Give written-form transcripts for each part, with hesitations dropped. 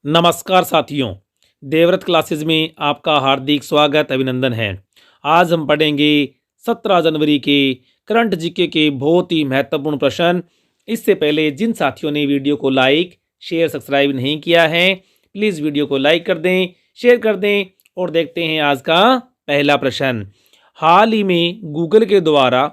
नमस्कार साथियों, देवव्रत क्लासेस में आपका हार्दिक स्वागत अभिनंदन है। आज हम पढ़ेंगे 17 जनवरी के करंट जीके के बहुत ही महत्वपूर्ण प्रश्न। इससे पहले जिन साथियों ने वीडियो को लाइक शेयर सब्सक्राइब नहीं किया है, प्लीज़ वीडियो को लाइक कर दें, शेयर कर दें और देखते हैं आज का पहला प्रश्न। हाल ही में गूगल के द्वारा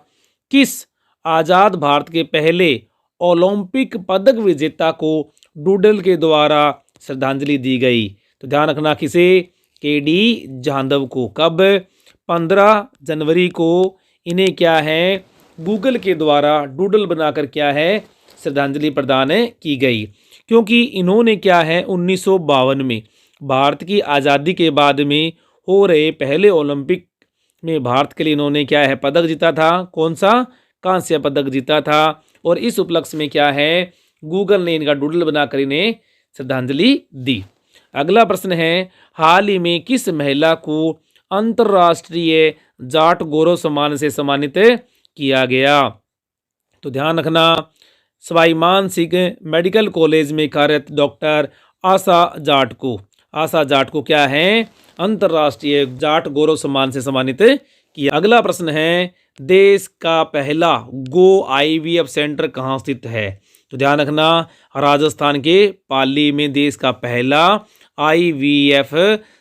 किस आज़ाद भारत के पहले ओलंपिक पदक विजेता को डूडल के द्वारा श्रद्धांजलि दी गई? तो ध्यान रखना, किसे? केडी जाधव को। कब? 15 जनवरी को इन्हें क्या है, गूगल के द्वारा डूडल बनाकर क्या है, श्रद्धांजलि प्रदान की गई। क्योंकि इन्होंने क्या है 1952 में भारत की आज़ादी के बाद में हो रहे पहले ओलंपिक में भारत के लिए इन्होंने क्या है पदक जीता था। कौन सा? कांस्य पदक जीता था। और इस उपलक्ष्य में क्या है, गूगल ने इनका डूडल बनाकर इन्हें श्रद्धांजलि दी। अगला प्रश्न है, हाल ही में किस महिला को अंतर्राष्ट्रीय जाट गौरव सम्मान से सम्मानित किया गया? तो ध्यान रखना, सवाई मान सिंह मेडिकल कॉलेज में कार्यरत डॉक्टर आशा जाट को। आशा जाट को क्या है, अंतर्राष्ट्रीय जाट गौरव सम्मान से सम्मानित किया। अगला प्रश्न है, देश का पहला गो आईवीएफ सेंटर कहाँ स्थित है? तो ध्यान रखना, राजस्थान के पाली में देश का पहला आईवीएफ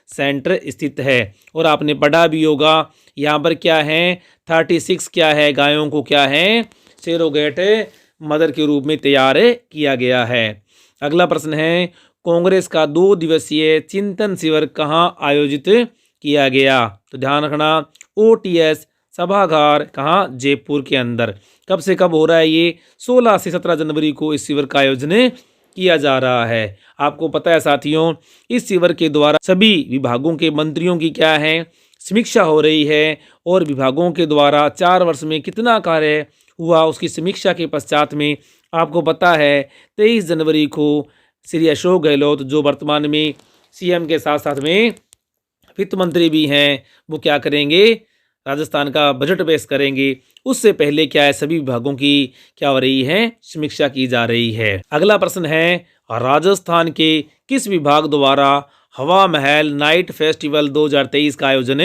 सेंटर स्थित है। और आपने पढ़ा भी होगा, यहाँ पर क्या है 36 क्या है गायों को क्या है सेरोगेट मदर के रूप में तैयार किया गया है। अगला प्रश्न है, कांग्रेस का 2 दिवसीय चिंतन शिविर कहाँ आयोजित किया गया? तो ध्यान रखना, ओटीएस सभागार, कहाँ? जयपुर के अंदर। कब से कब हो रहा है ये? 16 से 17 जनवरी को इस शिविर का आयोजन किया जा रहा है। आपको पता है साथियों, इस शिविर के द्वारा सभी विभागों के मंत्रियों की क्या है समीक्षा हो रही है और विभागों के द्वारा 4 वर्ष में कितना कार्य हुआ उसकी समीक्षा के पश्चात में आपको पता है 23 जनवरी को श्री अशोक गहलोत, जो वर्तमान में सीएम के साथ साथ में वित्त मंत्री भी हैं, वो क्या करेंगे, राजस्थान का बजट पेश करेंगे। उससे पहले क्या है, सभी विभागों की क्या हो रही है, समीक्षा की जा रही है। अगला प्रश्न है, राजस्थान के किस विभाग द्वारा हवा महल नाइट फेस्टिवल 2023 का आयोजन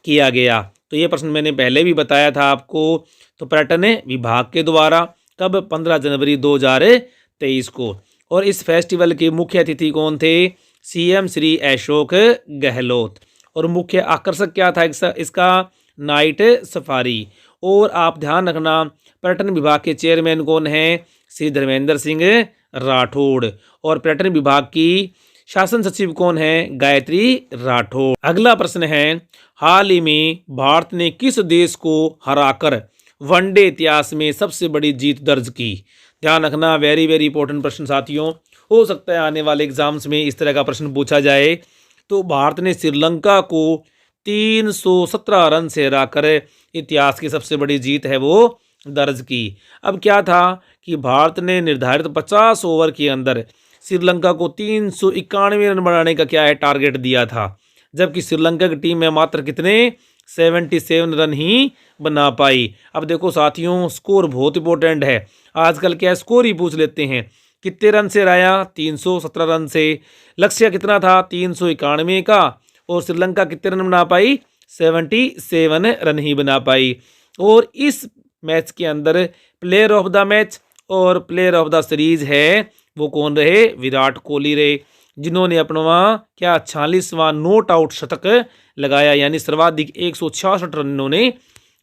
किया गया? तो ये प्रश्न मैंने पहले भी बताया था आपको। तो पर्यटन विभाग के द्वारा। कब? 15 जनवरी 2023 को। और इस फेस्टिवल के मुख्य अतिथि कौन थे? सीएम श्री अशोक गहलोत। और मुख्य आकर्षक क्या था इसका? Night safari. और आप ध्यान रखना, पर्यटन विभाग के चेयरमैन कौन हैं? श्री धर्मेंद्र सिंह राठौड़। और पर्यटन विभाग की शासन सचिव कौन है? गायत्री राठौड़। अगला प्रश्न है, हाल ही में भारत ने किस देश को हराकर वनडे इतिहास में सबसे बड़ी जीत दर्ज की? ध्यान रखना, वेरी वेरी इंपॉर्टेंट प्रश्न साथियों। हो सकता है आने वाले एग्जाम्स में इस तरह का प्रश्न पूछा जाए। तो भारत ने श्रीलंका को 317 रन से हराकर इतिहास की सबसे बड़ी जीत है वो दर्ज की। अब क्या था कि भारत ने निर्धारित 50 ओवर के अंदर श्रीलंका को 391 रन बनाने का क्या है टारगेट दिया था, जबकि श्रीलंका की टीम में मात्र कितने 77 रन ही बना पाई। अब देखो साथियों, स्कोर बहुत इंपॉर्टेंट है। आजकल क्या स्कोर ही पूछ लेते हैं। कितने रन से हराया? 317 रन से। लक्ष्य कितना था? 391 का। और श्रीलंका कितने रन बना पाई? 77 रन ही बना पाई। और इस मैच के अंदर प्लेयर ऑफ द मैच और प्लेयर ऑफ द सीरीज है वो कौन रहे? विराट कोहली रहे, जिन्होंने अपना क्या 46वां नॉट आउट शतक लगाया, यानी सर्वाधिक 166 रन इन्होंने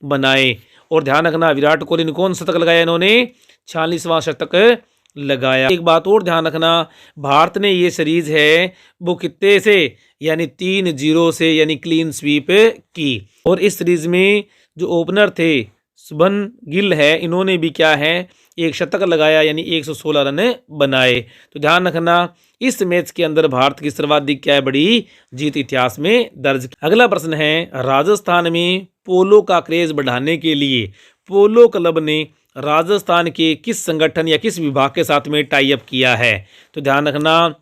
बनाए। और ध्यान रखना, विराट कोहली ने कौन शतक लगाया? इन्होंने 46वां शतक लगाया। एक बात और ध्यान रखना, भारत ने ये सीरीज है वो कितने से, यानी 3-0 से, यानी क्लीन स्वीप की। और इस सीरीज में जो ओपनर थे शुभन गिल है, इन्होंने भी क्या है एक शतक लगाया, यानी 116 रन बनाए। तो ध्यान रखना, इस मैच के अंदर भारत की सर्वाधिक क्या है बड़ी जीत इतिहास में दर्ज। अगला प्रश्न है, राजस्थान में पोलो का क्रेज बढ़ाने के लिए पोलो क्लब ने राजस्थान के किस संगठन या किस विभाग के साथ में टाई अप किया है? तो ध्यान रखना,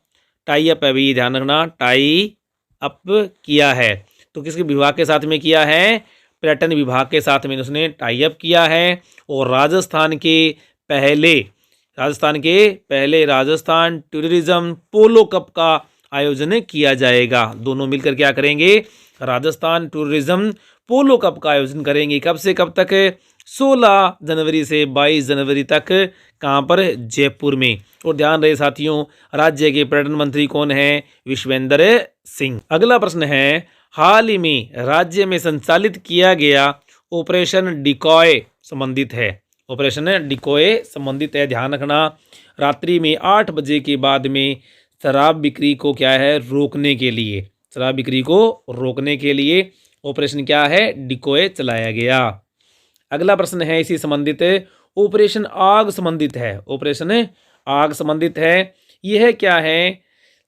टाई अप अभी ध्यान रखना, टाई अप किया है। तो किसके विभाग के साथ में किया है? पर्यटन विभाग के साथ में उसने टाई अप किया है। और राजस्थान के पहले राजस्थान के पहले राजस्थान टूरिज्म पोलो कप का आयोजन किया जाएगा। दोनों मिलकर क्या करेंगे? राजस्थान टूरिज्म पोलो कप का आयोजन करेंगे। कब से कब तक? 16 जनवरी से 22 जनवरी तक। कहाँ पर? जयपुर में। और ध्यान रहे साथियों, राज्य के पर्यटन मंत्री कौन है? विश्वेंद्र सिंह। अगला प्रश्न है, हाल ही में राज्य में संचालित किया गया ऑपरेशन डिकॉय संबंधित है। ऑपरेशन डिकॉय संबंधित है, ध्यान रखना। रात्रि में 8 बजे के बाद में शराब बिक्री को क्या है? रोकने के लिए, शराब बिक्री को रोकने के लिए ऑपरेशन क्या है? डिकॉय चलाया गया। अगला प्रश्न है इसी संबंधित, ऑपरेशन आग संबंधित है। ऑपरेशन आग संबंधित है। यह क्या है?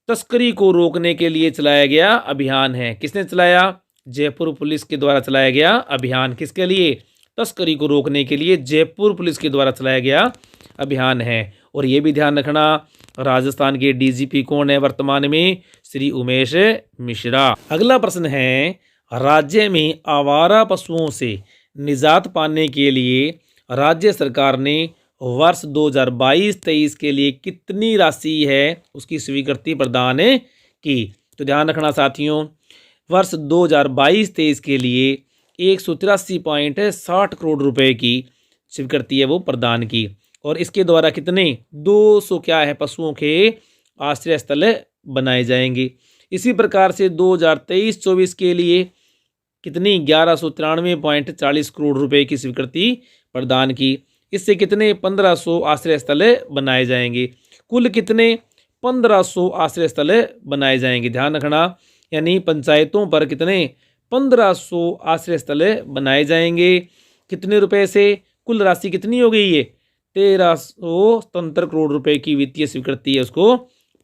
तस्करी को रोकने के लिए चलाया गया अभियान है। किसने चलाया? जयपुर पुलिस के द्वारा चलाया गया अभियान। किसके लिए? तस्करी को रोकने के लिए जयपुर पुलिस के द्वारा चलाया गया अभियान है। और ये भी ध्यान रखना, राजस्थान के डीजीपी कौन है वर्तमान में? श्री उमेश मिश्रा। अगला प्रश्न है, राज्य में आवारा पशुओं से निजात पाने के लिए राज्य सरकार ने वर्ष 2022-23 के लिए कितनी राशि है उसकी स्वीकृति प्रदान की? तो ध्यान रखना साथियों, वर्ष 2022-23 के लिए 183.60 करोड़ रुपए की स्वीकृति है वो प्रदान की। और इसके द्वारा कितने? 200 क्या है? पशुओं के आश्रय स्थल बनाए जाएंगे। इसी प्रकार से 2023-24 के लिए कितनी? 1193.40 करोड़ रुपए की स्वीकृति प्रदान की। इससे कितने? 1500 आश्रय स्थल बनाए जाएंगे। कुल कितने? 1500 आश्रय स्थल बनाए जाएंगे। ध्यान रखना, यानी पंचायतों पर कितने? 1500 आश्रय स्थल बनाए जाएंगे। कितने रुपए से? कुल राशि कितनी हो गई? ये 1377 करोड़ रुपए की वित्तीय स्वीकृति है उसको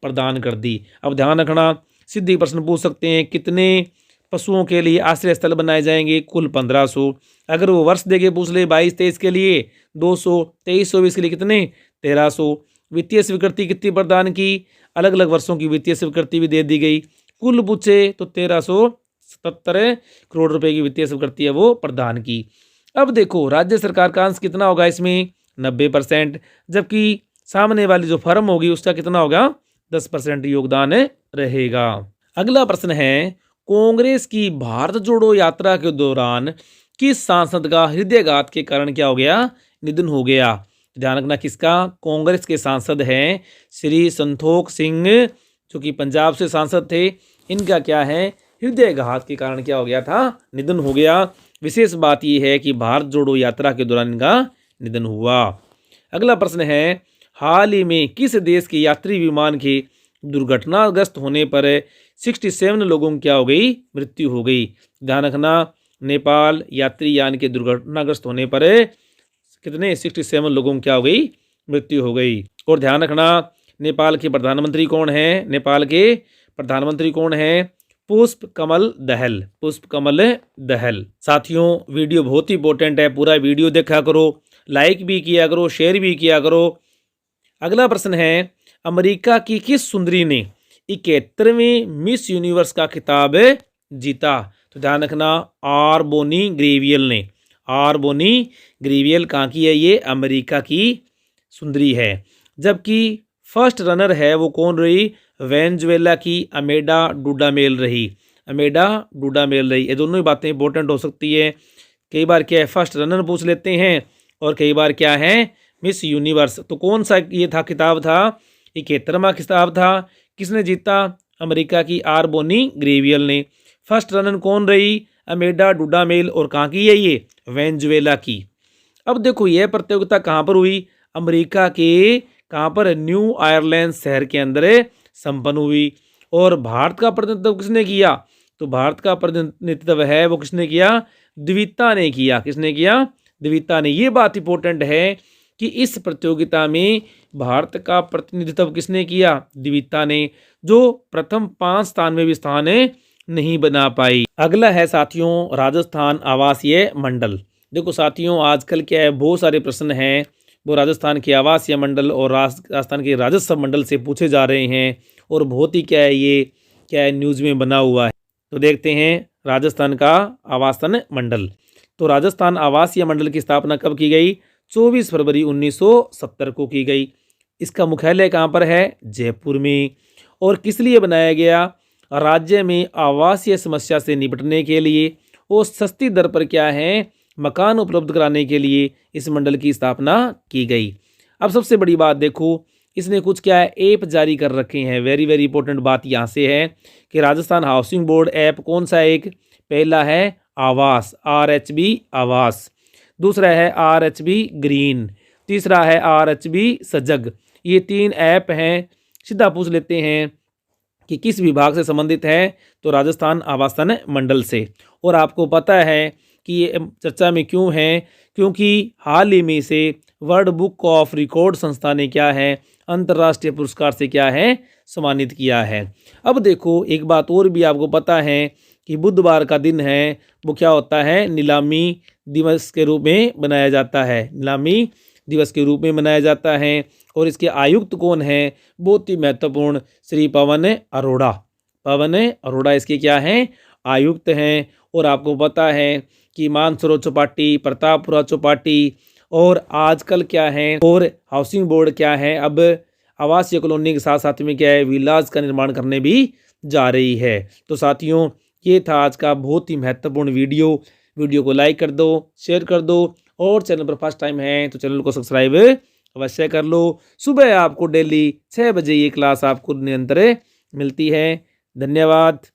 प्रदान कर दी। अब ध्यान रखना, सीधे प्रश्न पूछ सकते हैं, कितने पशुओं के लिए आश्रय स्थल बनाए जाएंगे? कुल 1500। अगर वो वर्ष देके पूछ ले 22-23 के लिए 200, 23-24 के लिए कितने? 1300। वित्तीय स्वीकृति कितनी प्रदान की? अलग अलग वर्षों की वित्तीय स्वीकृति भी दे दी गई। कुल पूछे तो 1377 करोड़ रुपए की वित्तीय स्वीकृति है वो प्रदान की। अब देखो, राज्य सरकार का अंश कितना होगा इसमें? 90%। जबकि सामने वाली जो फर्म होगी उसका कितना होगा? 10% योगदान रहेगा। अगला प्रश्न है, कांग्रेस की भारत जोड़ो यात्रा के दौरान किस सांसद का हृदयघात के कारण क्या हो गया? निधन हो गया। ध्यान रखना, किसका? कांग्रेस के सांसद हैं श्री संतोख सिंह, जो कि पंजाब से सांसद थे। इनका क्या है? हृदयघात के कारण क्या हो गया था? निधन हो गया। विशेष बात यह है कि भारत जोड़ो यात्रा के दौरान इनका निधन हुआ। अगला प्रश्न है, हाल ही में किस देश के यात्री विमान के दुर्घटनाग्रस्त होने पर 67 लोगों की क्या हो गई? मृत्यु हो गई। ध्यान रखना, नेपाल यात्री यान के दुर्घटनाग्रस्त होने पर कितने? 67 लोगों की क्या हो गई? मृत्यु हो गई। और ध्यान रखना, नेपाल के प्रधानमंत्री कौन है? नेपाल के प्रधानमंत्री कौन है? पुष्प कमल दहल। पुष्प कमल दहल। साथियों, वीडियो बहुत ही इंपॉर्टेंट है, पूरा वीडियो देखा करो, लाइक भी किया करो, शेयर भी किया करो। अगला प्रश्न है, अमेरिका की किस सुंदरी ने 71वें मिस यूनिवर्स का खिताब जीता? तो ध्यान रखना, आरबोनी ग्रेवियल ने। आरबोनी ग्रेवियल कहाँ की है? ये अमेरिका की सुंदरी है। जबकि फर्स्ट रनर है वो कौन रही? वेनेजुएला की अमेडा डुडामेल रही। अमेडा डुडामेल रही। ये दोनों ही बातें इंपॉर्टेंट हो सकती है। कई बार क्या है, फर्स्ट रनर पूछ लेते हैं, और कई बार क्या है, मिस यूनिवर्स। तो कौन सा ये था खिताब था? 71वां खिताब था। किसने जीता? अमेरिका की आरबोनी ग्रेवियल ने। फर्स्ट रनर कौन रही? अमेडा डुडामेल। और कहाँ की है ये? वेनेजुएला की। अब देखो, यह प्रतियोगिता कहाँ पर हुई? अमेरिका के कहाँ पर? न्यू आयरलैंड शहर के अंदर संपन्न हुई। और भारत का प्रतिनिधित्व किसने किया? तो भारत का प्रतिनिधित्व है वो किसने किया? द्विता ने किया। किसने किया? द्विता ने। ये बात इंपॉर्टेंट है कि इस प्रतियोगिता में भारत का प्रतिनिधित्व किसने किया? द्विता ने, जो प्रथम 5 स्थान में भी स्थान नहीं बना पाई। अगला है साथियों, राजस्थान आवासीय मंडल। देखो साथियों, आजकल क्या है, बहुत सारे प्रश्न हैं वो राजस्थान के आवासीय मंडल और राजस्थान के राजस्व मंडल से पूछे जा रहे हैं। और बहुत ही क्या है, ये क्या है, न्यूज़ में बना हुआ है। तो देखते हैं राजस्थान का आवासन मंडल। तो राजस्थान आवासीय मंडल की स्थापना कब की गई? 24 फरवरी 1970 को की गई। इसका मुख्यालय कहाँ पर है? जयपुर में। और किस लिए बनाया गया? राज्य में आवासीय समस्या से निपटने के लिए और सस्ती दर पर क्या है, मकान उपलब्ध कराने के लिए इस मंडल की स्थापना की गई। अब सबसे बड़ी बात देखो, इसने कुछ क्या है, ऐप जारी कर रखे हैं। वेरी वेरी इंपॉर्टेंट बात यहाँ से है कि राजस्थान हाउसिंग बोर्ड ऐप कौन सा? एक पहला है आवास, RHB आवास, दूसरा है RHB ग्रीन, तीसरा है RHB सजग। ये 3 ऐप हैं। सीधा पूछ लेते हैं कि किस विभाग से संबंधित है, तो राजस्थान आवासन मंडल से। और आपको पता है कि ये चर्चा में क्यों है, क्योंकि हाल ही में से वर्ल्ड बुक ऑफ रिकॉर्ड संस्था ने क्या है, अंतर्राष्ट्रीय पुरस्कार से क्या है, सम्मानित किया है। अब देखो एक बात और भी आपको पता है कि बुधवार का दिन है, वो क्या होता है, नीलामी दिवस के रूप में मनाया जाता है। नीलामी दिवस के रूप में मनाया जाता है। और इसके आयुक्त कौन है? बहुत ही महत्वपूर्ण, श्री पवन अरोड़ा। पवन अरोड़ा इसके क्या हैं? आयुक्त हैं। और आपको पता है कि मानसरोवर चौपाटी, प्रतापपुरा चौपाटी और आजकल क्या है, और हाउसिंग बोर्ड क्या है, अब आवासीय कॉलोनी के साथ साथ में क्या है, विलास का निर्माण करने भी जा रही है। तो साथियों, ये था आज का बहुत ही महत्वपूर्ण वीडियो को लाइक कर दो, शेयर कर दो, और चैनल पर फर्स्ट टाइम है तो चैनल को सब्सक्राइब अवश्य कर लो। सुबह आपको डेली 6 बजे ये क्लास आपको निरंतर मिलती है। धन्यवाद।